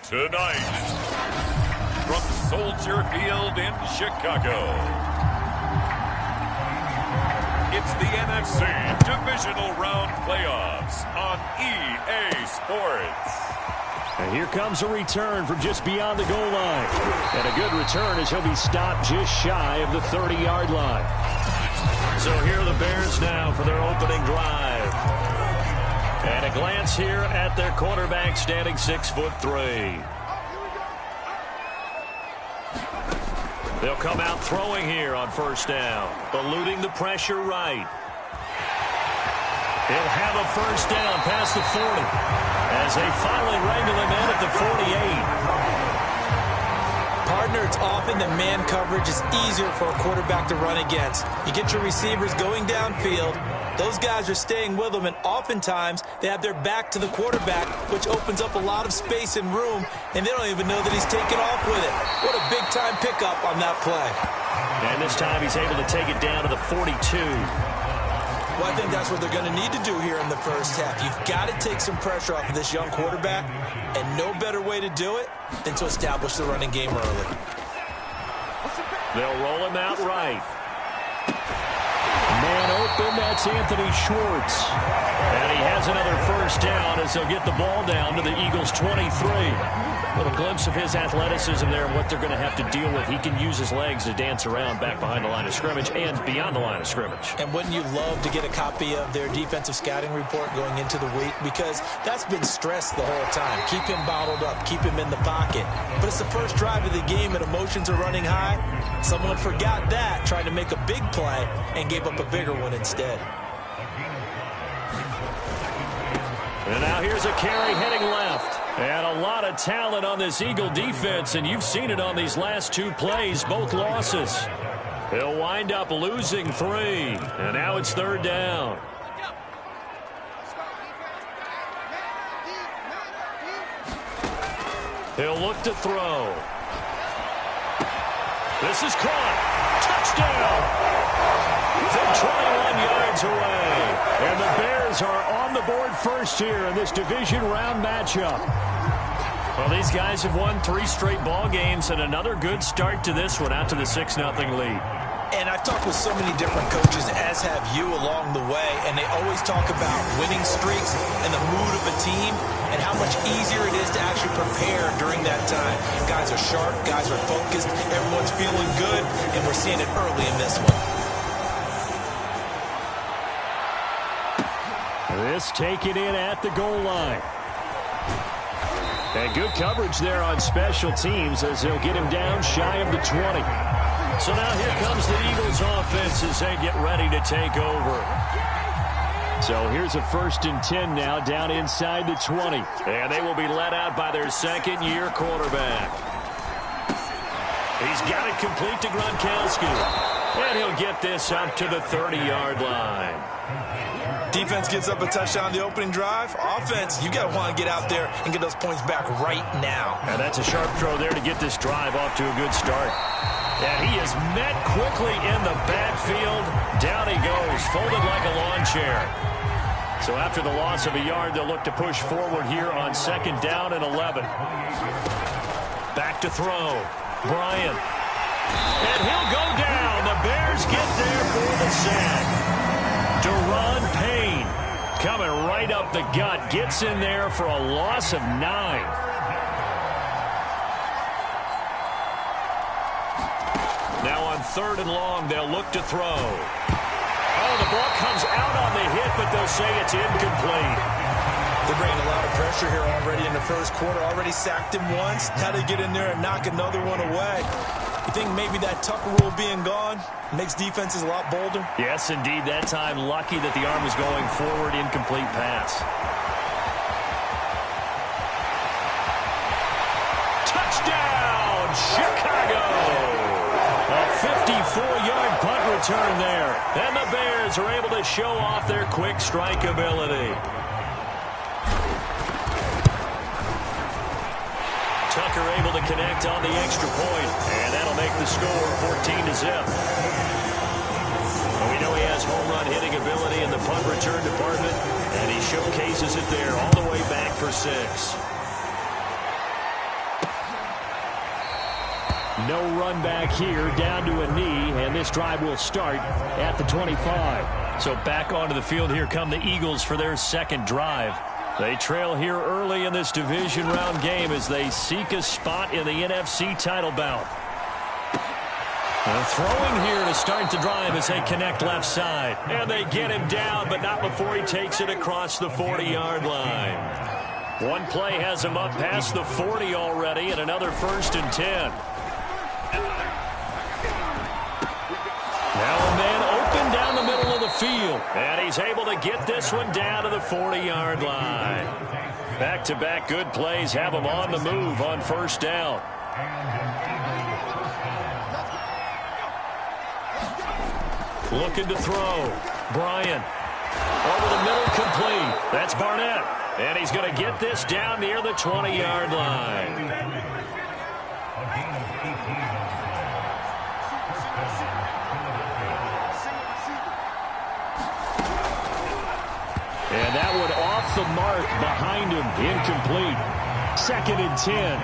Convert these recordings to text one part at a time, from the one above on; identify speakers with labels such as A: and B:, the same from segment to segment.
A: Tonight, from Soldier Field in Chicago, it's the NFC Divisional Round Playoffs on EA Sports.
B: And here comes a return from just beyond the goal line. And a good return as he'll be stopped just shy of the 30-yard line. So here are the Bears now for their opening drive. And a glance here at their quarterback standing 6'3". They'll come out throwing here on first down, eluding the pressure right. He'll have a first down past the 40 as they finally wrangle him in at the 48.
C: Partner, it's often that man coverage is easier for a quarterback to run against. You get your receivers going downfield. Those guys are staying with them, and oftentimes they have their back to the quarterback, which opens up a lot of space and room, and they don't even know that he's taken off with it. What a big-time pickup on that play.
B: And this time he's able to take it down to the 42.
C: Well, I think that's what they're going to need to do here in the first half. You've got to take some pressure off of this young quarterback, and no better way to do it than to establish the running game early.
B: They'll roll him out right. Man open, that's Anthony Schwartz. And he has another first down as they'll get the ball down to the Eagles' 23. A little glimpse of his athleticism there and what they're going to have to deal with. He can use his legs to dance around back behind the line of scrimmage and beyond the line of scrimmage.
C: And wouldn't you love to get a copy of their defensive scouting report going into the week? Because that's been stressed the whole time. Keep him bottled up. Keep him in the pocket. But it's the first drive of the game and emotions are running high. Someone forgot that, tried to make a big play, and gave up a bigger one instead.
B: And now here's a carry heading left. And a lot of talent on this Eagle defense, and you've seen it on these last two plays, both losses. He'll wind up losing 3, and now it's third down. He'll look to throw. This is caught. Touchdown! From 21 yards away. And the Bears are on the board first here in this division round matchup. Well, these guys have won 3 straight ball games and another good start to this one out to the 6-0 lead.
C: And I've talked with so many different coaches, as have you along the way, and they always talk about winning streaks and the mood of a team and how much easier it is to actually prepare during that time. Guys are sharp, guys are focused, everyone's feeling good, and we're seeing it early in this one.
B: This taken in at the goal line. And good coverage there on special teams as they'll get him down shy of the 20. So now here comes the Eagles offense as they get ready to take over. So here's a 1st and 10 now down inside the 20. And they will be led out by their second-year quarterback. He's got it complete to Gronkowski. And he'll get this up to the 30-yard line.
C: Defense gets up a touchdown the opening drive. Offense, you got to want to get out there and get those points back right now.
B: And that's a sharp throw there to get this drive off to a good start. And he is met quickly in the backfield. Down he goes, folded like a lawn chair. So after the loss of a yard, they'll look to push forward here on 2nd down and 11. Back to throw. Bryant. And he'll go down. The Bears get there for the sack. Deron Payne coming right up the gut. Gets in there for a loss of 9. Now on 3rd and long, they'll look to throw. Oh, the ball comes out on the hit, but they'll say it's incomplete.
C: They're bringing a lot of pressure here already in the first quarter. Already sacked him once. Now they get in there and knock another one away. You think maybe that Tucker rule being gone makes defenses a lot bolder?
B: Yes, indeed. That time, lucky that the arm was going forward. Incomplete pass. Touchdown, Chicago! A 54-yard punt return there. And the Bears are able to show off their quick strike ability. Tucker able to connect on the extra point, and that'll make the score 14-0. Well, we know he has home run hitting ability in the punt return department, and he showcases it there all the way back for 6. No run back here, down to a knee, and this drive will start at the 25. So back onto the field here come the Eagles for their second drive. They trail here early in this division round game as they seek a spot in the NFC title bout. Throwing here to start the drive as they connect left side. And they get him down, but not before he takes it across the 40-yard line. One play has him up past the 40 already, and another 1st and 10. Now a man open down the middle of the field. And he's able to get this one down to the 40-yard line. Back-to-back good plays have him on the move on 1st down. Looking to throw. Bryant. Over the middle, complete. That's Barnett. And he's going to get this down near the 20-yard line. And that one off the mark behind him. Incomplete. 2nd and 10.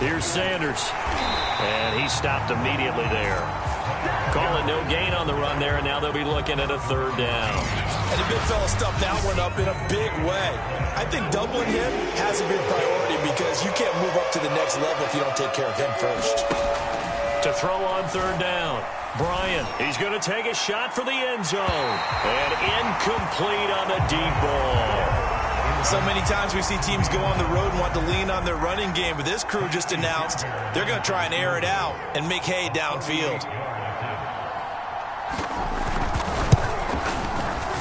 B: Here's Sanders. And he stopped immediately there. Calling no gain on the run there, and now they'll be looking at a 3rd down.
C: And the big fella stuffed that one up in a big way. I think doubling him has to be a priority because you can't move up to the next level if you don't take care of him first.
B: To throw on 3rd down. Bryant, he's going to take a shot for the end zone. And incomplete on the deep ball.
C: So many times we see teams go on the road and want to lean on their running game, but this crew just announced they're going to try and air it out and make hay downfield.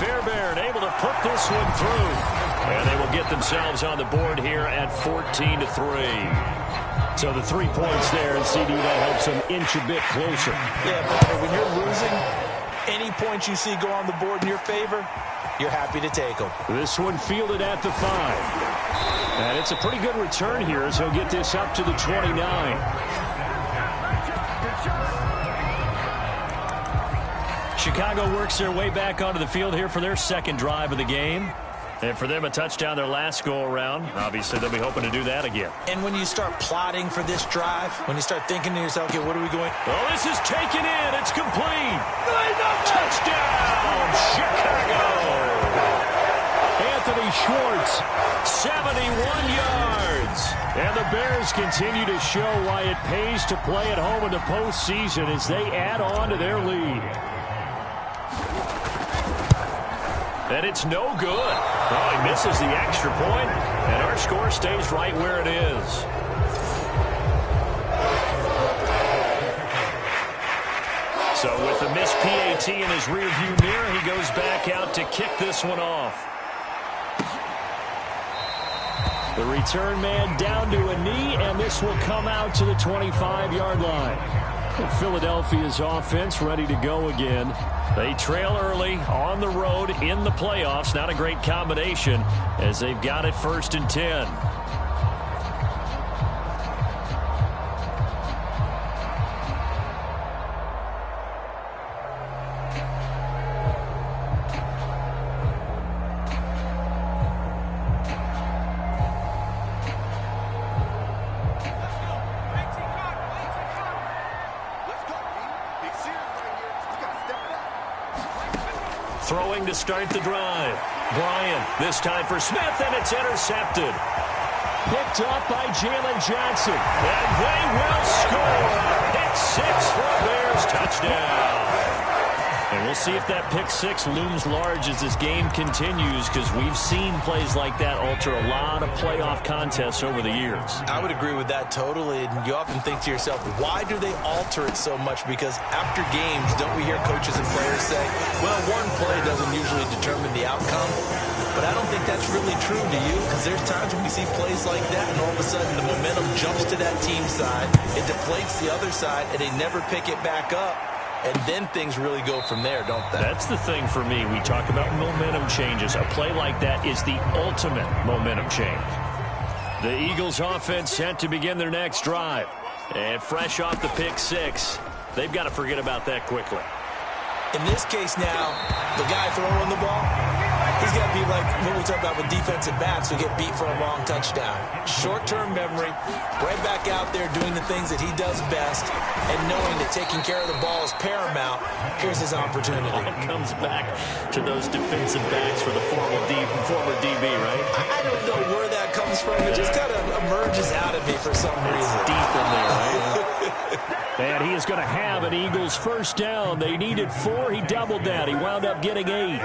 B: Fairbairn able to put this one through. And they will get themselves on the board here at 14-3. So the 3 points there, and CD, that helps them inch a bit closer.
C: Yeah, but when you're losing, any points you see go on the board in your favor, you're happy to take them. This one fielded at the 5. And it's a pretty good return here as he'll get this up to the 29. Chicago works their way back onto the field here for their second drive of the game. And for them, a touchdown their last go-around. Obviously, they'll be hoping to do that again. And when you start plotting for this drive, when you start thinking to yourself, okay, what are we going? Oh, this is taken in. It's complete. Touchdown, Chicago. Anthony Schwartz, 71 yards. And the Bears continue to show why it pays to play at home in the postseason as they add on to their lead. And it's no good. Oh, he misses the extra point, and our score stays right where it is. So with the missed PAT in his rearview mirror, he goes back out to kick this one off. The return man down to a knee, and this will come out to the 25-yard line. Philadelphia's offense ready to go again. They trail early on the road in the playoffs. Not a great combination as they've got it 1st and 10. Throwing to start the drive. Bryant, this time for Smith, and it's intercepted. Picked up by Jalen Johnson. And they will score. Pick 6 for a Bears touchdown. And we'll see if that pick 6 looms large as this game continues, because we've seen plays like that alter a lot of playoff contests over the years. I would agree with that totally. And you often think to yourself, why do they alter it so much? Because after games, don't we hear coaches and players say, well, one play doesn't usually determine the outcome. But I don't think that's really true to you, because there's times when we see plays like that, and all of a sudden the momentum jumps to that team side, it deflates the other side, and they never pick it back up. And then things really go from there, don't they?
B: That's the thing for me. We talk about momentum changes. A play like that is the ultimate momentum change. The Eagles offense set to begin their next drive. And fresh off the pick 6, they've got to forget about that quickly.
C: In this case now, the guy throwing the ball, He's got to be like what we talk about with defensive backs who get beat for a long touchdown. Short-term memory, right back out there doing the things that he does best, and knowing that taking care of the ball is paramount. Here's his opportunity.
B: It comes back to those defensive backs for the former DB, right?
C: I don't know where that comes from. It just kind of emerges out of me for some reason.
B: Deep in there, right? And he is going to have an Eagles first down. They needed 4. He doubled that. He wound up getting 8.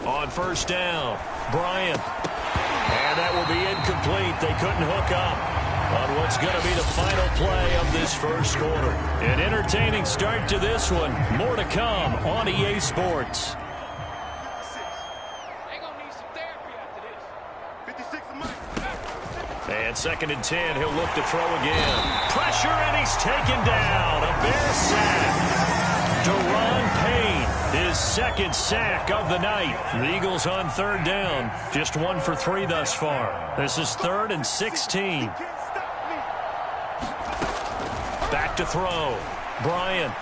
B: On first down, Bryant. And that will be incomplete. They couldn't hook up on what's going to be the final play of this first quarter. An entertaining start to this one. More to come on EA Sports. And 2nd and 10, he'll look to throw again. Pressure, and he's taken down. A Bear sack. Deron Payne, his 2nd sack of the night. The Eagles on 3rd down. Just 1 for 3 thus far. This is 3rd and 16. Back to throw. Bryant.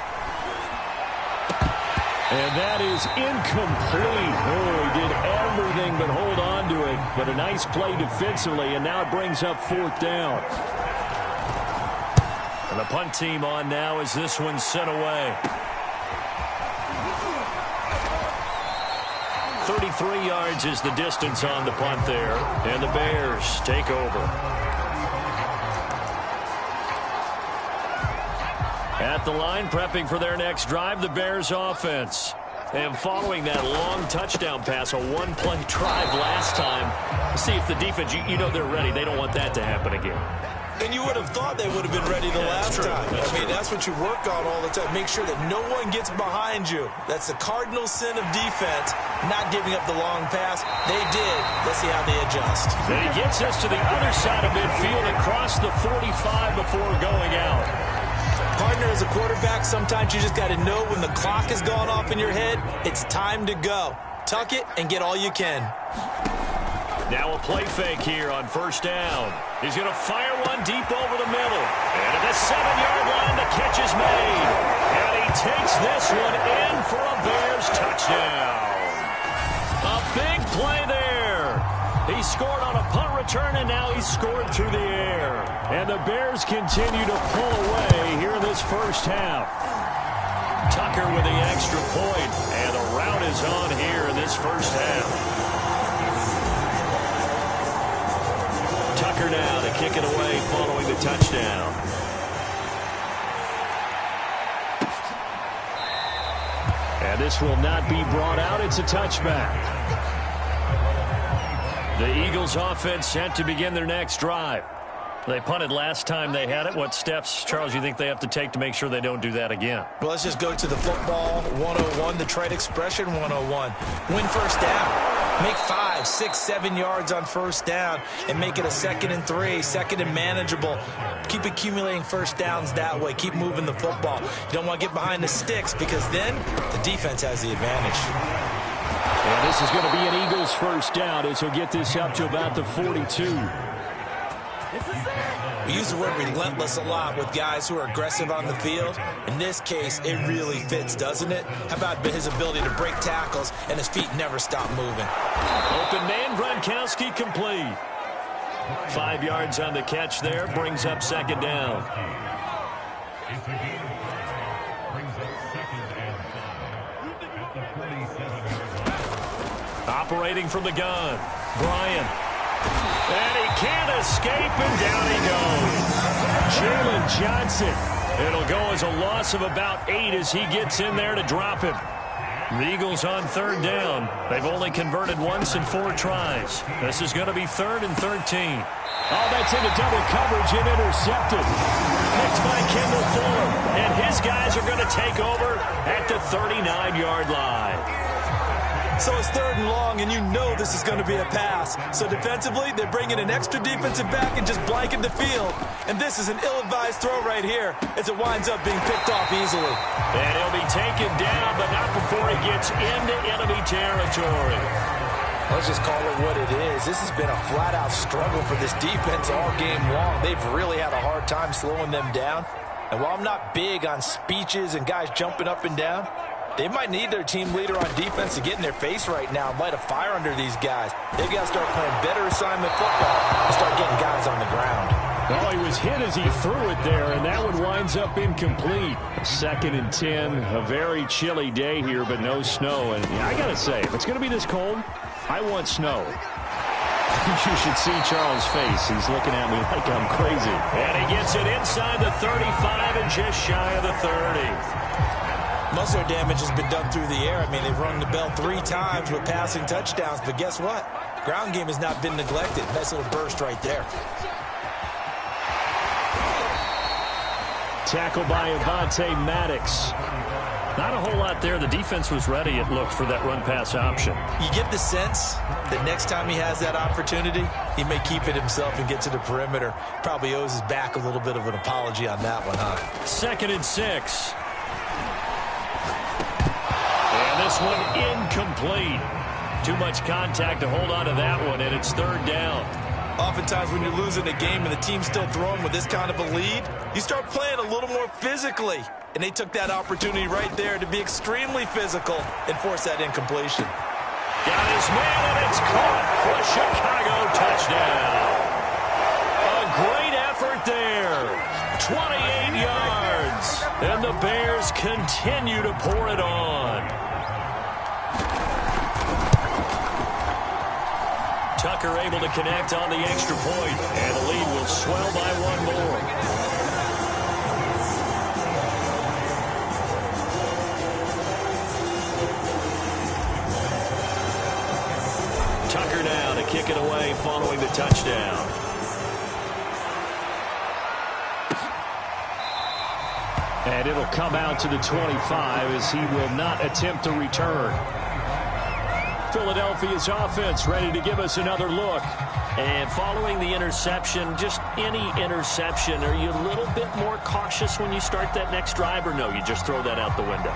B: And that is incomplete. Oh, he did everything but hold on to it. But a nice play defensively, and now it brings up 4th down. And the punt team on now as this one's sent away. 33 yards is the distance on the punt there. And the Bears take over. At the line, prepping for their next drive, the Bears offense. And following that long touchdown pass, a one-play drive last time, see if the defense, you know they're ready. They don't want that to happen again.
C: And you would have thought they would have been ready the last time. I mean, that's what you work on all the time. Make sure that no one gets behind you. That's the cardinal sin of defense, not giving up the long pass. They did. Let's see how they adjust.
B: And he gets us to the other side of midfield and cross the 45 before going out.
C: Partner, as a quarterback, sometimes you just got to know when the clock has gone off in your head, it's time to go. Tuck it and get all you can.
B: Now a play fake here on first down. He's going to fire one deep over the middle. And at the 7-yard line, the catch is made. And he takes this one in for a Bears touchdown. A big play there. He scored on a punt return, and now he's scored through the air. And the Bears continue to pull away here in this first half. Tucker with the extra point, and the route is on here in this first half. Tucker now to kick it away following the touchdown. And this will not be brought out. It's a touchback. The Eagles offense set to begin their next drive. They punted last time they had it. What steps, Charles, you think they have to take to make sure they don't do that again?
C: Well, let's just go to the football 101, the trade expression 101. Win first down. Make 5, 6, 7 yards on first down and make it a 2nd and 3, 2nd and manageable. Keep accumulating first downs that way. Keep moving the football. You don't want to get behind the sticks because then the defense has the advantage.
B: And this is going to be an Eagles first down as he'll get this up to about the 42.
C: We use the word relentless a lot with guys who are aggressive on the field. In this case, it really fits, doesn't it? How about his ability to break tackles and his feet never stop moving?
B: Open man, Gronkowski complete. 5 yards on the catch there, brings up 2nd down. Operating from the gun, Bryant. And he can't escape, and down he goes. Jalen Johnson. It'll go as a loss of about 8 as he gets in there to drop him. The Eagles on 3rd down. They've only converted once in 4 tries. This is going to be 3rd and 13. Oh, that's into double coverage and intercepted. Picked by Kendall Fuller. And his guys are going to take over at the 39-yard line.
C: So it's 3rd and long, and you know this is going to be a pass. So defensively, they bring in an extra defensive back and just blanket the field. And this is an ill-advised throw right here as it winds up being picked off easily.
B: And he'll be taken down, but not before he gets into enemy territory.
C: Let's just call it what it is. This has been a flat-out struggle for this defense all game long. They've really had a hard time slowing them down. And while I'm not big on speeches and guys jumping up and down, they might need their team leader on defense to get in their face right now and light a fire under these guys. They've got to start playing better assignment football and start getting guys on the ground.
B: Well, he was hit as he threw it there, and that one winds up incomplete. 2nd and 10, a very chilly day here, but no snow. And I got to say, if it's going to be this cold, I want snow. You should see Charles' face. He's looking at me like I'm crazy. And he gets it inside the 35 and just shy of the 30.
C: Most of their damage has been done through the air. I mean, they've rung the bell 3 times with passing touchdowns, but guess what? Ground game has not been neglected. Nice little burst right there.
B: Tackled by Avonte Maddox. Not a whole lot there. The defense was ready, it looked, for that run-pass option.
C: You get the sense that next time he has that opportunity, he may keep it himself and get to the perimeter. Probably owes his back a little bit of an apology on that one, huh?
B: 2nd and 6. And this one incomplete. Too much contact to hold on to that one, and it's 3rd down.
C: Oftentimes when you're losing a game and the team's still throwing with this kind of a lead, you start playing a little more physically. And they took that opportunity right there to be extremely physical and force that incompletion.
B: Got his man, and it's caught for a Chicago touchdown. A great effort there. 28 yards. And the Bears continue to pour it on. Tucker able to connect on the extra point, and the lead will swell by 1 more. Tucker now to kick it away following the touchdown. And it'll come out to the 25 as he will not attempt to return. Philadelphia's offense ready to give us another look. And following the interception, just any interception, are you a little bit more cautious when you start that next drive, or no, you just throw that out the window?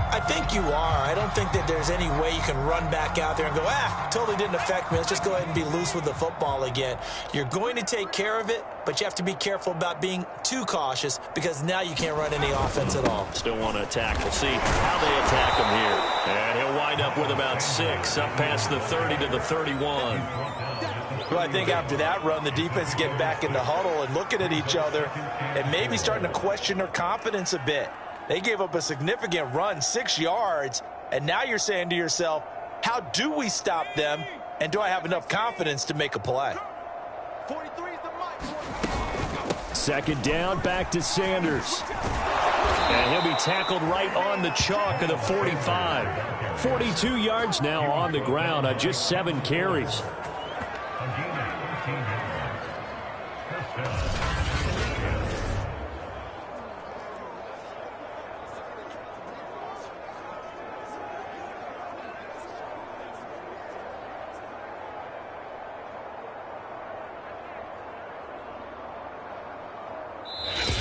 C: I think you are. I don't think that there's any way you can run back out there and go, totally didn't affect me. Let's just go ahead and be loose with the football again. You're going to take care of it, but you have to be careful about being too cautious because now you can't run any offense at all.
B: Still want to attack. We'll see how they attack him here. And he'll wind up with about 6, up past the 30 to the 31.
C: Well, I think after that run, the defense getting back in the huddle and looking at each other and maybe starting to question their confidence a bit. They gave up a significant run, 6 yards, and now you're saying to yourself, how do we stop them, and do I have enough confidence to make a play?
D: 43 is the mic.
B: 2nd down, back to Sanders. And he'll be tackled right on the chalk of the 45. 42 yards now on the ground on just 7 carries.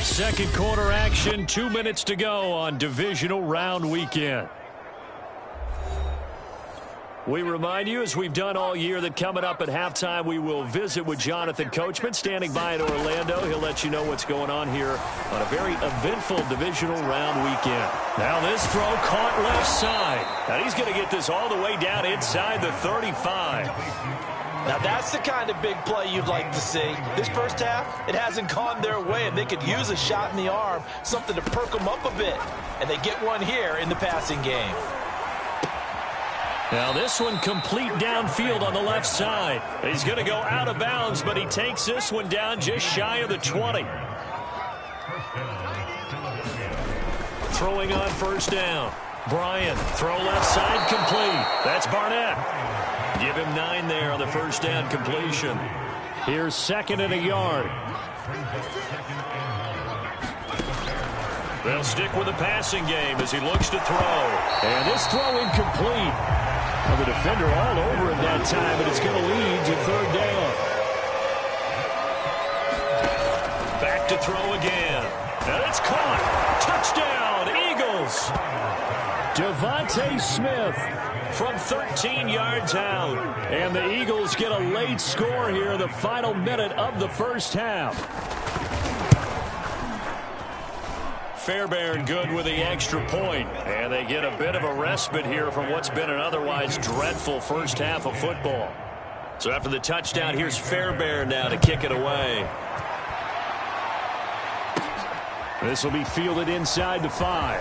B: Second quarter action, 2 minutes to go on divisional round weekend. We remind you, as we've done all year, that coming up at halftime, we will visit with Jonathan Coachman, standing by in Orlando. He'll let you know what's going on here on a very eventful divisional round weekend. Now this throw caught left side. Now he's going to get this all the way down inside the 35.
C: Now that's the kind of big play you'd like to see. This first half, it hasn't gone their way, and they could use a shot in the arm, something to perk them up a bit. And they get one here in the passing game.
B: Now this one complete downfield on the left side. He's going to go out of bounds, but he takes this one down just shy of the 20. Throwing on first down. Bryant, throw left side, complete. That's Barnett. Give him 9 there on the first down completion. Here's 2nd and a yard. They'll stick with the passing game as he looks to throw. And this throw incomplete. Well, the defender all over him that time, but it's going to lead to 3rd down. Back to throw again. And it's caught. Touchdown, Eagles. Eagles. Devontae Smith from 13 yards out. And the Eagles get a late score here in the final minute of the first half. Fairbairn good with the extra point. And they get a bit of a respite here from what's been an otherwise dreadful first half of football. So after the touchdown, here's Fairbairn now to kick it away. This will be fielded inside the 5.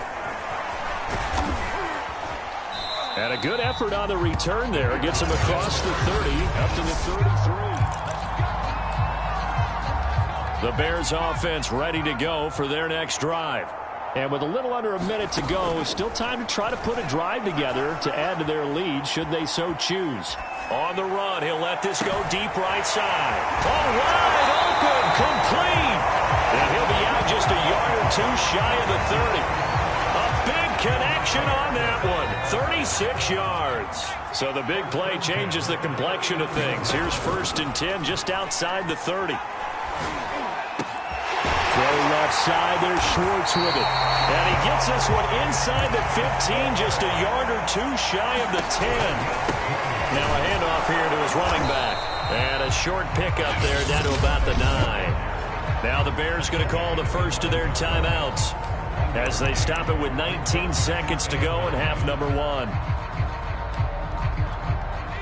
B: And a good effort on the return there. Gets him across the 30, up to the 33. The Bears offense ready to go for their next drive. And with a little under a minute to go, still time to try to put a drive together to add to their lead should they so choose. On the run, he'll let this go deep right side. All wide open, complete. And he'll be out just a yard or two shy of the 30. A big connection on that one. 36 yards. So the big play changes the complexion of things. Here's 1st and 10 just outside the 30. Throw left side, there's Schwartz with it. And he gets this one inside the 15, just a yard or two shy of the 10. Now a handoff here to his running back. And a short pickup there down to about the 9. Now the Bears going to call the first of their timeouts as they stop it with 19 seconds to go in half number 1.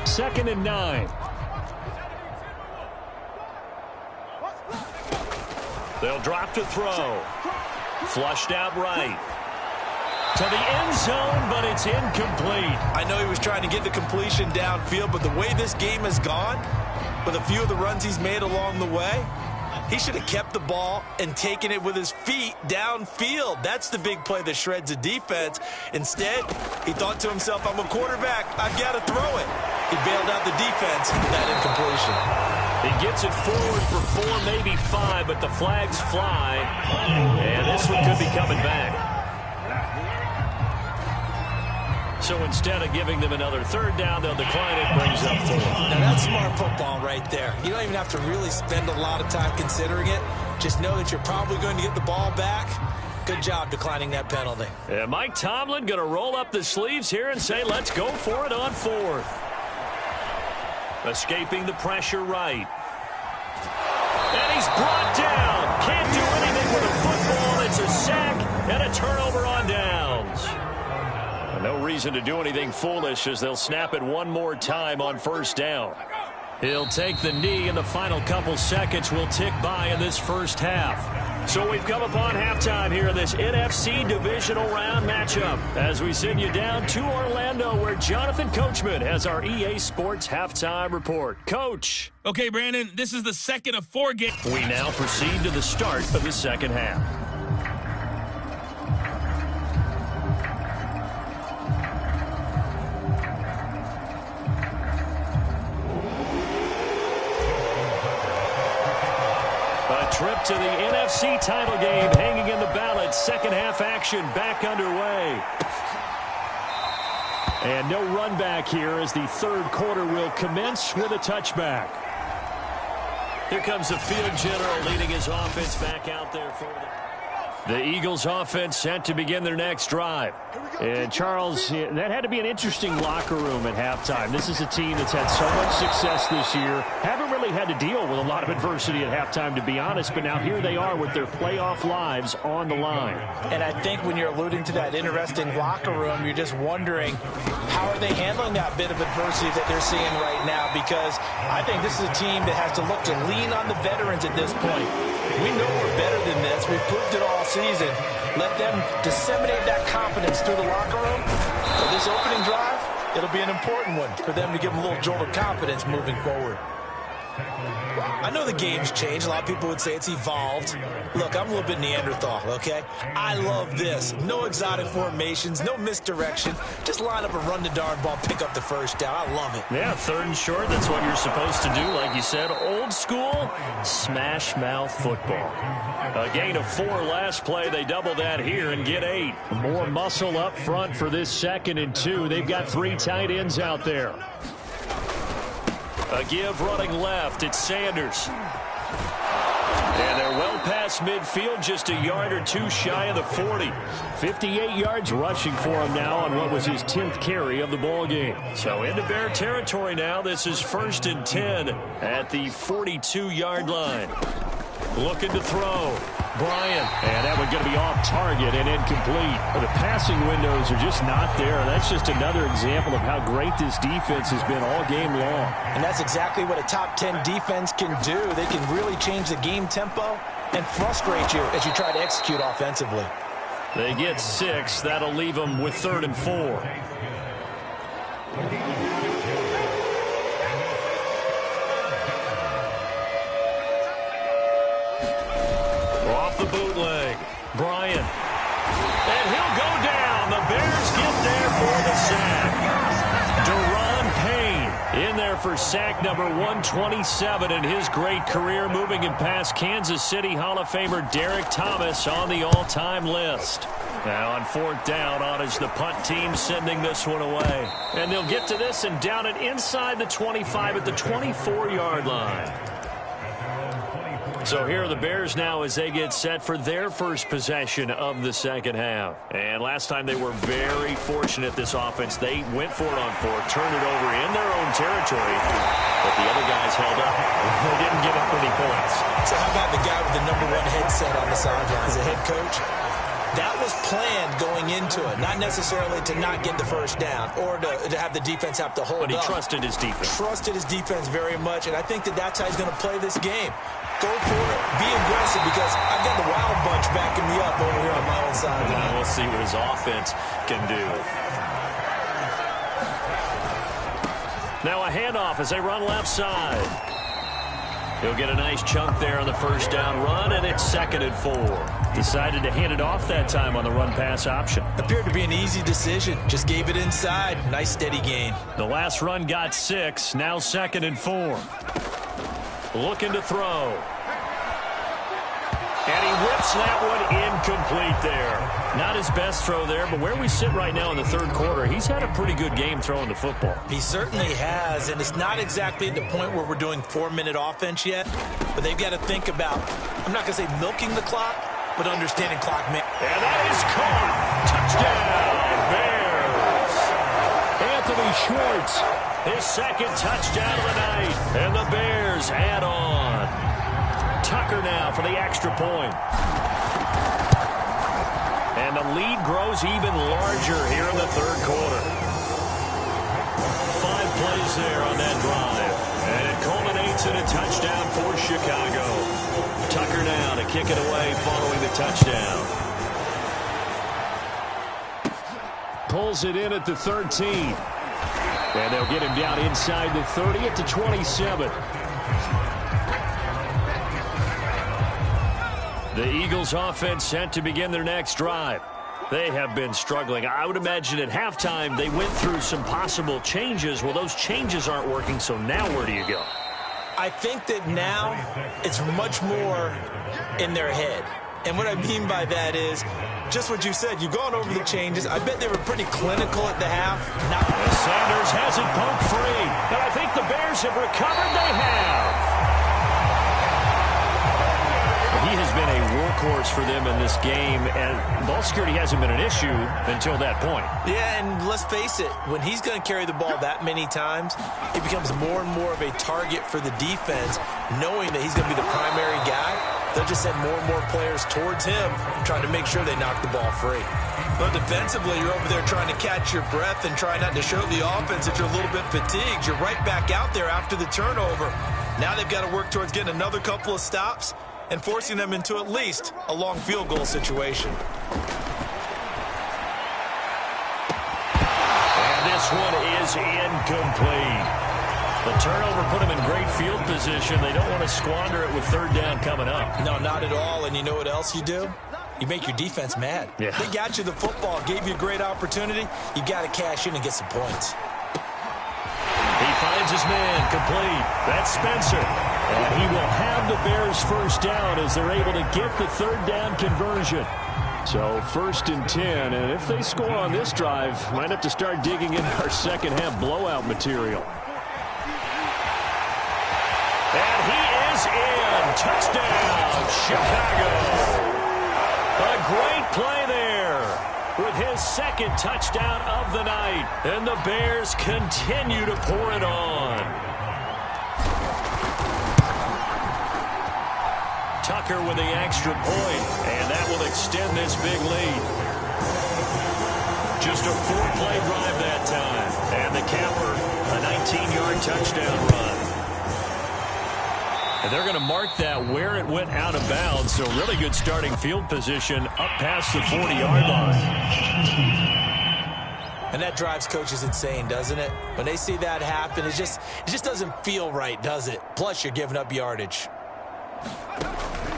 B: 2nd and 9. They'll drop to throw. Flushed out right. To the end zone, but it's incomplete.
C: I know he was trying to get the completion downfield, but the way this game has gone, with a few of the runs he's made along the way, he should have kept the ball and taken it with his feet downfield. That's the big play that shreds the defense. Instead, he thought to himself, I'm a quarterback, I've got to throw it. He bailed out the defense with that incompletion.
B: He gets it forward for 4, maybe 5, but the flags fly. And this one could be coming back. So instead of giving them another 3rd down, they'll decline it, brings up 4.
C: Now that's smart football right there. You don't even have to really spend a lot of time considering it. Just know that you're probably going to get the ball back. Good job declining that penalty.
B: And Mike Tomlin going to roll up the sleeves here and say, let's go for it on 4th. Escaping the pressure right. And he's brought down. Can't do anything with a football. It's a sack and a turnover on downs. No reason to do anything foolish as they'll snap it one more time on 1st down. He'll take the knee, and the final couple seconds will tick by in this first half. So we've come upon halftime here in this NFC divisional round matchup as we send you down to Orlando where Jonathan Coachman has our EA Sports halftime report. Coach.
E: Okay, Brandon, this is the 2nd of 4 games.
B: We now proceed to the start of the second half. Trip to the NFC title game hanging in the balance. Second half action back underway. And no run back here as the 3rd quarter will commence with a touchback. Here comes the field general leading his offense back out there for the Eagles offense set to begin their next drive. And Charles, that had to be an interesting locker room at halftime. This is a team that's had so much success this year. Haven't really had to deal with a lot of adversity at halftime, to be honest. But now here they are with their playoff lives on the line.
C: And I think when you're alluding to that interesting locker room, you're just wondering how are they handling that bit of adversity that they're seeing right now? Because I think this is a team that has to look to lean on the veterans at this point. We know we're better than this. We've proved it all season. Let them disseminate that confidence through the locker room. For this opening drive, it'll be an important one for them to give them a little jolt of confidence moving forward. I know the game's changed. A lot of people would say it's evolved. Look, I'm a little bit Neanderthal, okay? I love this. No exotic formations, no misdirection. Just line up and run the darn ball, pick up the 1st down. I love it.
B: Yeah, 3rd and short, that's what you're supposed to do. Like you said, old school, smash mouth football. A gain of 4 last play. They double that here and get 8. More muscle up front for this 2nd and 2. They've got 3 tight ends out there. A give running left. It's Sanders. And they're well past past midfield, just a yard or two shy of the 40.
F: 58 yards rushing for him now on what was his 10th carry of the ball game.
B: So into Bear territory now. This is 1st and 10 at the 42-yard line. Looking to throw. Bryant.
F: And that one going to be off target and incomplete. The passing windows are just not there. That's just another example of how great this defense has been all game long.
C: And that's exactly what a top 10 defense can do. They can really change the game tempo and frustrate you as you try to execute offensively.
B: They get 6. That'll leave them with 3rd and 4. Off the bootleg. Bryant. And he'll go down. The Bears get there for the sack. Deron Payne in there for sack number 127 in his great career, moving and past Kansas City Hall of Famer Derek Thomas on the all-time list. Now on 4th down, on is the punt team sending this one away. And they'll get to this and down it inside the 25 at the 24-yard line. So here are the Bears now as they get set for their first possession of the second half. And last time they were very fortunate, this offense. They went for it on 4th, turned it over in their own territory, but the other guys held up. They didn't give up any points.
C: So how about the guy with the #1 headset on the sideline as a head coach? That was planned going into it, not necessarily to not get the first down or to have the defense have to hold up.
B: But he trusted his defense.
C: Trusted his defense very much, and I think that that's how he's going to play this game. Go for it. Be aggressive because I've got the Wild Bunch backing me up over here on my own side.
B: And we'll see what his offense can do. Now a handoff as they run left side. He'll get a nice chunk there on the first down run, and it's 2nd and 4.
F: Decided to hand it off that time on the run-pass option.
C: Appeared to be an easy decision. Just gave it inside. Nice steady gain.
B: The last run got 6. Now 2nd and 4. Looking to throw. And he whips that one incomplete there. Not his best throw there, but where we sit right now in the 3rd quarter, he's had a pretty good game throwing the football.
C: He certainly has, and it's not exactly at the point where we're doing 4-minute offense yet, but they've got to think about, I'm not going to say milking the clock, but understanding clock man.
B: And that is caught. Touchdown, Bears.
F: Anthony Schwartz.
B: His 2nd touchdown of the night. And the Bears add on. Tucker now for the extra point. And the lead grows even larger here in the 3rd quarter. 5 plays there on that drive. And it culminates in a touchdown for Chicago. Tucker now to kick it away following the touchdown.
F: Pulls it in at the 13. And they'll get him down inside the 30 at the 27.
B: The Eagles offense set to begin their next drive. They have been struggling. I would imagine at halftime they went through some possible changes. Well, those changes aren't working, so now where do you go?
C: I think that now it's much more in their head. And what I mean by that is just what you said. You've gone over the changes. I bet they were pretty clinical at the half.
B: Sanders has it poked free. And I think the Bears have recovered. They have. He has been a workhorse for them in this game, and ball security hasn't been an issue until that point.
C: Yeah, and let's face it, when he's going to carry the ball that many times, he becomes more and more of a target for the defense, knowing that he's going to be the primary guy. They'll just send more and more players towards him, trying to make sure they knock the ball free. But defensively, you're over there trying to catch your breath and try not to show the offense that you're a little bit fatigued. You're right back out there after the turnover. Now they've got to work towards getting another couple of stops and forcing them into at least a long field goal situation.
B: And this one is incomplete. The turnover put them in great field position. They don't want to squander it with 3rd down coming up.
C: No, not at all. And you know what else you do? You make your defense mad.
B: Yeah.
C: They got you the football, gave you a great opportunity. You got to cash in and get some points.
B: He finds his man complete. That's Spencer.
F: And he will have the Bears' first down as they're able to get the 3rd down conversion. So 1st and 10, and if they score on this drive, might have to start digging into our second half blowout material.
B: And he is in. Touchdown, Chicago. A great play there with his second touchdown of the night. And the Bears continue to pour it on. Tucker with the extra point, and that will extend this big lead. Just a 4-play drive that time. And the capper, a 19-yard touchdown run. And they're going to mark that where it went out of bounds. So really good starting field position up past the 40-yard line.
C: And that drives coaches insane, doesn't it? When they see that happen, it just doesn't feel right, does it? Plus, you're giving up yardage.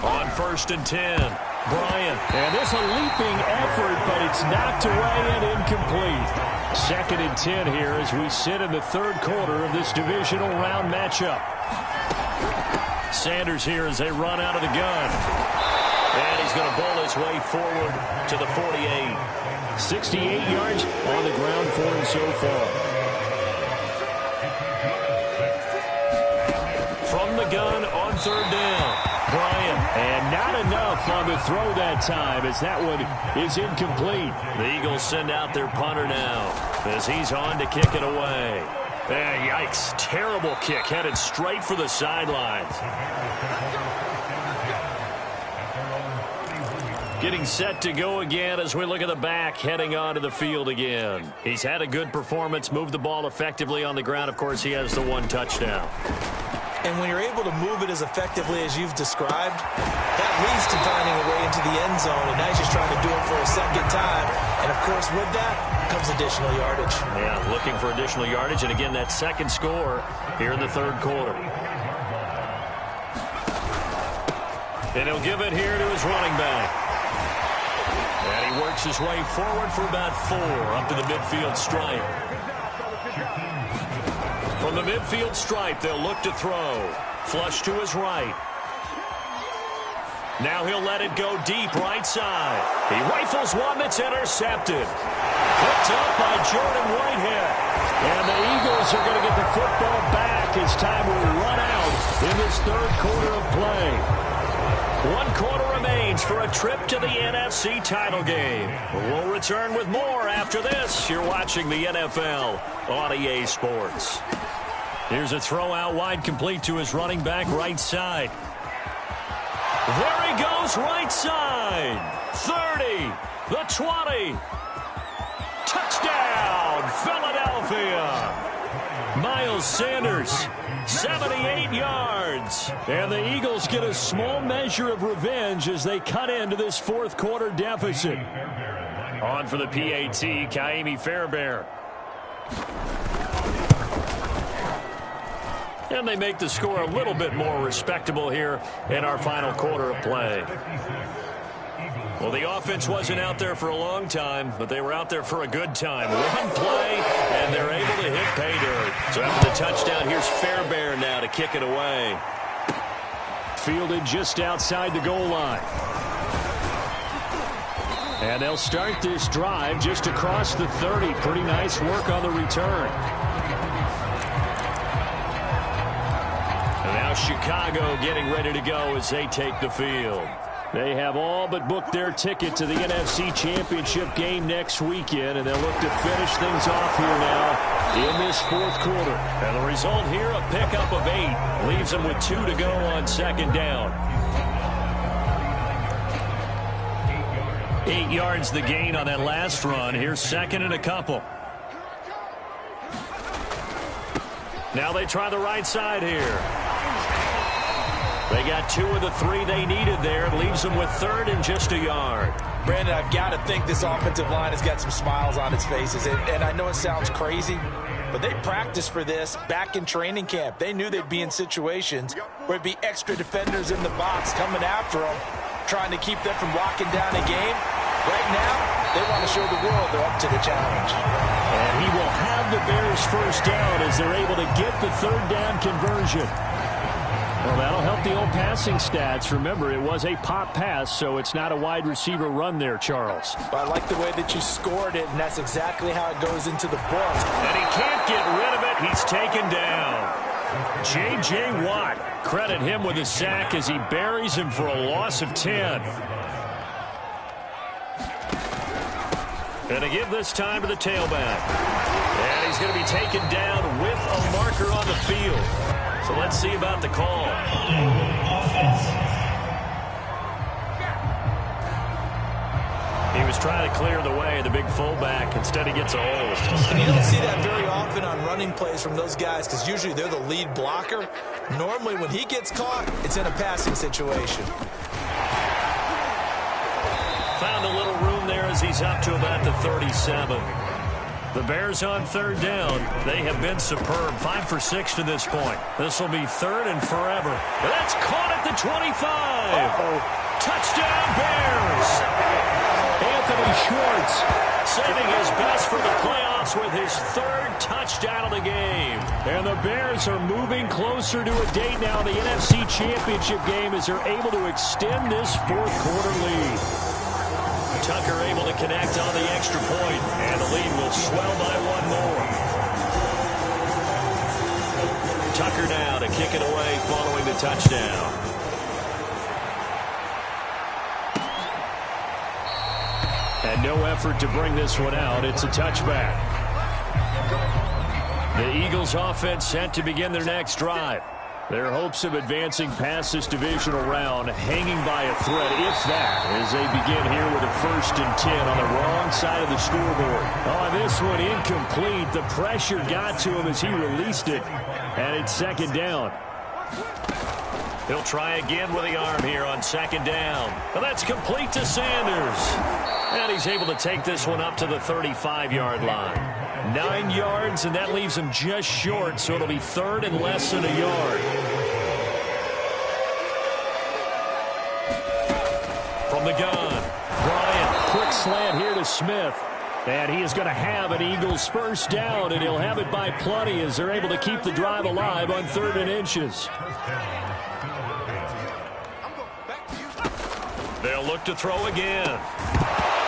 B: On 1st and 10, Bryant.
F: And this a leaping effort, but it's knocked away and incomplete. 2nd and 10 here as we sit in the third quarter of this divisional round matchup.
B: Sanders here as they run out of the gun. And he's going to bowl his way forward to the 48.
F: 68 yards on the ground for him so far.
B: From the gun on 3rd down, Bryant.
F: And not enough on the throw that time as that one is incomplete.
B: The Eagles send out their punter now as he's on to kick it away. Yikes, terrible kick headed straight for the sidelines. Getting set to go again as we look at the back heading onto the field again. He's had a good performance, moved the ball effectively on the ground. Of course, he has the 1 touchdown.
C: And when you're able to move it as effectively as you've described, that leads to finding a way into the end zone. And now he's just trying to do it for a second time. And, of course, with that comes additional yardage.
B: Yeah, looking for additional yardage. And, again, that second score here in the third quarter. And he'll give it here to his running back. And he works his way forward for about 4 up to the midfield stripe. From the midfield stripe, they'll look to throw. Flush to his right. Now he'll let it go deep right side. He rifles one that's intercepted. Picked up by Jordan Whitehead.
F: And the Eagles are going to get the football back as time will run out in this third quarter of play.
B: 1 quarter remains for a trip to the NFC title game. We'll return with more after this. You're watching the NFL on EA Sports. Here's a throw out wide, complete to his running back right side. There he goes right side. 30, the 20. Touchdown, Philadelphia. Miles Sanders, 78 yards.
F: And the Eagles get a small measure of revenge as they cut into this fourth quarter deficit.
B: On for the PAT, Ka'imi Fairbairn. And they make the score a little bit more respectable here in our final quarter of play. Well, the offense wasn't out there for a long time, but they were out there for a good time. 1 play, and they're able to hit pay dirt. So after the touchdown, here's Fairbairn now to kick it away.
F: Fielded just outside the goal line. And they'll start this drive just across the 30. Pretty nice work on the return.
B: And now Chicago getting ready to go as they take the field.
F: They have all but booked their ticket to the NFC Championship game next weekend, and they'll look to finish things off here now in this fourth quarter.
B: And the result here, a pickup of 8. Leaves them with 2 to go on second down. 8 yards the gain on that last run. Here's second and a couple. Now they try the right side here. They got 2 of the 3 they needed there. It leaves them with 3rd and just a yard.
C: Brandon, I've got to think this offensive line has got some smiles on its faces. And I know it sounds crazy, but they practiced for this back in training camp. They knew they'd be in situations where it'd be extra defenders in the box coming after them, trying to keep them from locking down a game. Right now, they want to show the world they're up to the challenge.
F: And he will have the Bears first down as they're able to get the third down conversion. Well, that'll help the old passing stats. Remember, it was a pop pass, so it's not a wide receiver run there, Charles.
C: But I like the way that you scored it, and that's exactly how it goes into the books.
B: And he can't get rid of it. He's taken down.
F: J.J. Watt, credit him with a sack as he buries him for a loss of 10. And to give this time to the tailback. And he's going to be taken down with a marker on the field. So let's see about the call. He was trying to clear the way, the big fullback. Instead, he gets a hold.
C: And you don't see that very often on running plays from those guys because usually they're the lead blocker. Normally, when he gets caught, it's in a passing situation.
F: Found a little room there as he's up to about the 37. The Bears on third down. They have been superb. 5 for 6 to this point. This will be third and forever. That's caught at the 25. Touchdown, Bears. Anthony Schwartz saving his best for the playoffs with his third touchdown of the game. And the Bears are moving closer to a date now in the NFC Championship game as they're able to extend this fourth quarter lead. Tucker able to connect on the extra point, and the lead will swell by one more. Tucker now to kick it away following the touchdown. And no effort to bring this one out. It's a touchback. The Eagles offense set to begin their next drive. Their hopes of advancing past this divisional round hanging by a thread, if that, as they begin here with a 1st and 10 on the wrong side of the scoreboard. Oh, this one incomplete. The pressure got to him as he released it, and it's 2nd down. He'll try again with the arm here on 2nd down. But that's complete to Sanders. And he's able to take this one up to the 35-yard line. 9 yards, and that leaves him just short, so it'll be 3rd and less than a yard. From the gun, Bryant, quick slant here to Smith. And he is going to have an Eagles 1st down, and he'll have it by plenty as they're able to keep the drive alive on 3rd and inches. They'll look to throw again.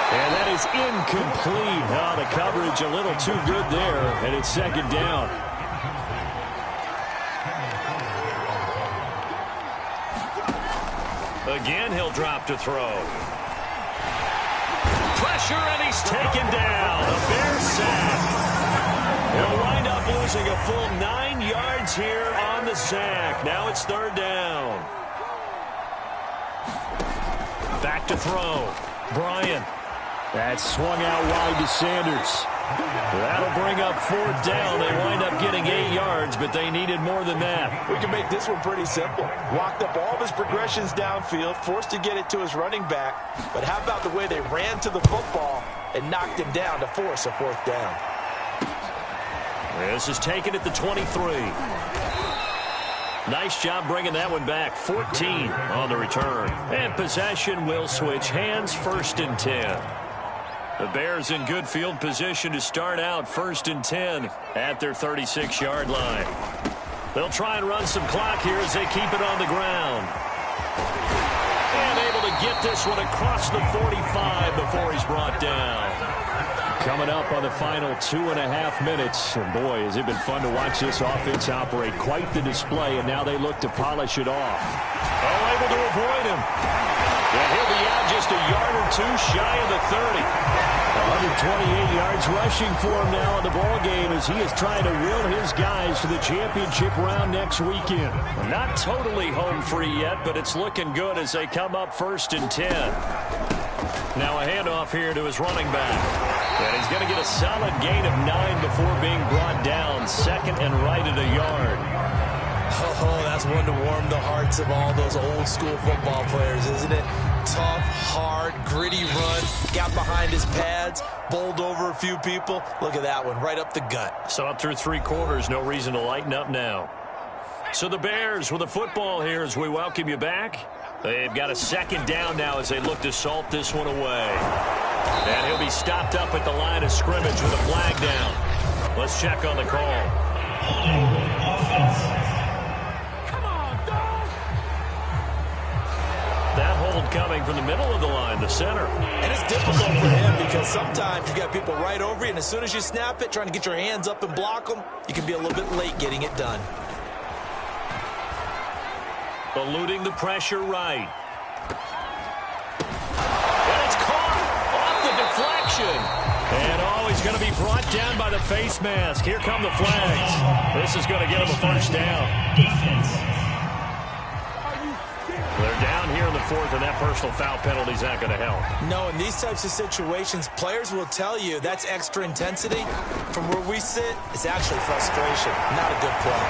F: And that is incomplete. Oh, the coverage a little too good there, and it's 2nd down. Again, he'll drop to throw. Pressure, and he's taken down. A Bear sack. He'll wind up losing a full 9 yards here on the sack. Now it's 3rd down. Back to throw. Bryant. That swung out wide to Sanders. That'll bring up 4th down. They wind up getting 8 yards, but they needed more than that.
C: We can make this one pretty simple. Walked up all of his progressions downfield, forced to get it to his running back. But how about the way they ran to the football and knocked him down to force a 4th down?
F: This is taken at the 23. Nice job bringing that one back. 14 on the return. And possession will switch hands. 1st and 10. The Bears in good field position to start out 1st and 10 at their 36-yard line. They'll try and run some clock here as they keep it on the ground. And able to get this one across the 45 before he's brought down. Coming up on the final 2.5 minutes. And boy, has it been fun to watch this offense operate. Quite the display, and now they look to polish it off. Oh, able to avoid him. And he'll be out just a yard or two shy of the 30. 128 yards rushing for him now in the ball game as he is trying to will his guys to the championship round next weekend. Not totally home free yet, but it's looking good as they come up 1st and 10. Now a handoff here to his running back. And he's going to get a solid gain of 9 before being brought down. 2nd and right at a yard.
C: Oh, that's one to warm the hearts of all those old school football players, isn't it? Tough, hard, gritty run. Got behind his pads, bowled over a few people. Look at that one, right up the gut.
F: So up through 3 quarters, no reason to lighten up now. So the Bears with the football here as we welcome you back. They've got a 2nd down now as they look to salt this one away. And he'll be stopped up at the line of scrimmage with a flag down. Let's check on the call. That hold coming from the middle of the line, the center.
C: And it's difficult for him because sometimes you got people right over you, and as soon as you snap it, trying to get your hands up and block them, you can be a little bit late getting it done.
B: Eluding the pressure right. And it's caught off the deflection. And he's going to be brought down by the face mask. Here come the flags. This is going to get him a first down. They're down here in the fourth, and that personal foul penalty is not going to help.
C: No, in these types of situations, players will tell you that's extra intensity. From where we sit, it's actually frustration. Not a good play.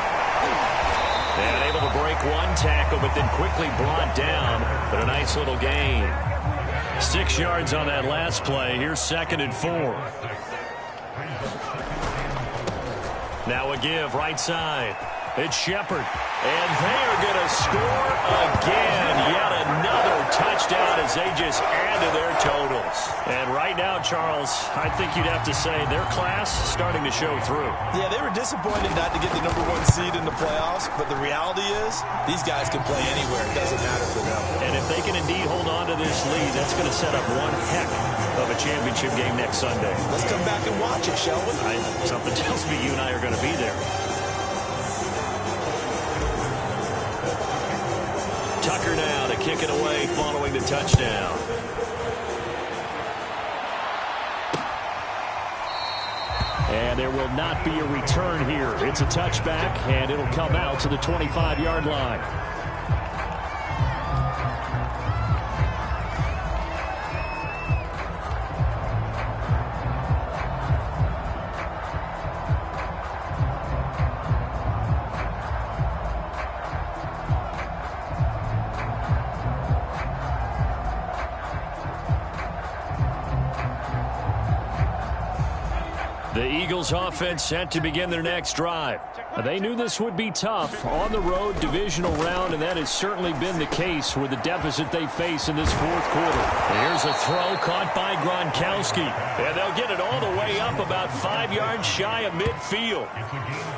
B: And able to break one tackle, but then quickly brought down. But a nice little gain. 6 yards on that last play. Here's 2nd and 4. Now a give right side. It's Shepard. And they are going to score again. Yet another touchdown as they just add to their totals. And right now, Charles, I think you'd have to say their class starting to show through.
C: Yeah, they were disappointed not to get the #1 seed in the playoffs, but the reality is these guys can play anywhere. It doesn't matter for them.
B: And if they can indeed hold on to this lead, that's going to set up one heck of a championship game next Sunday.
C: Let's come back and watch it, shall we?
B: Something tells me you and I are going to be there. Tucker now to kick it away following the touchdown.
F: And there will not be a return here. It's a touchback, and it'll come out to the 25-yard line.
B: The Eagles offense set to begin their next drive.
F: They knew this would be tough on the road, divisional round, and that has certainly been the case with the deficit they face in this fourth quarter.
B: Here's a throw caught by Gronkowski. And they'll get it all the way up about 5 yards shy of midfield.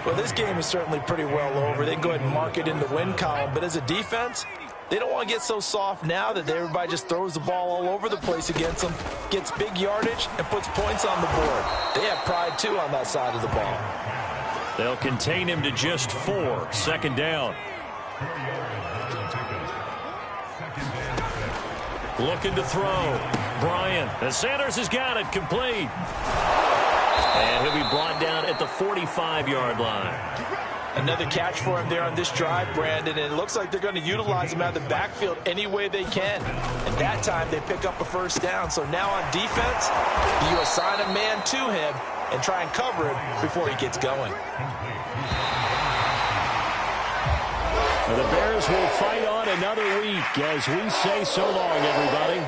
C: Well, this game is certainly pretty well over. They can go ahead and mark it in the win column. But as a defense, they don't want to get so soft now that everybody just throws the ball all over the place against them, gets big yardage, and puts points on the board. They have pride, too, on that side of the ball.
B: They'll contain him to just 4. 2nd down. Looking to throw. Bryant. And Sanders has got it complete. And he'll be brought down at the 45-yard line.
C: Another catch for him there on this drive, Brandon, and it looks like they're going to utilize him out of the backfield any way they can. And that time they pick up a first down. So now on defense, you assign a man to him and try and cover him before he gets going.
F: The Bears will fight on another week as we say so long, everybody.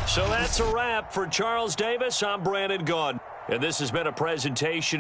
B: So that's a wrap for Charles Davis. I'm Brandon Gaudin. And this has been a presentation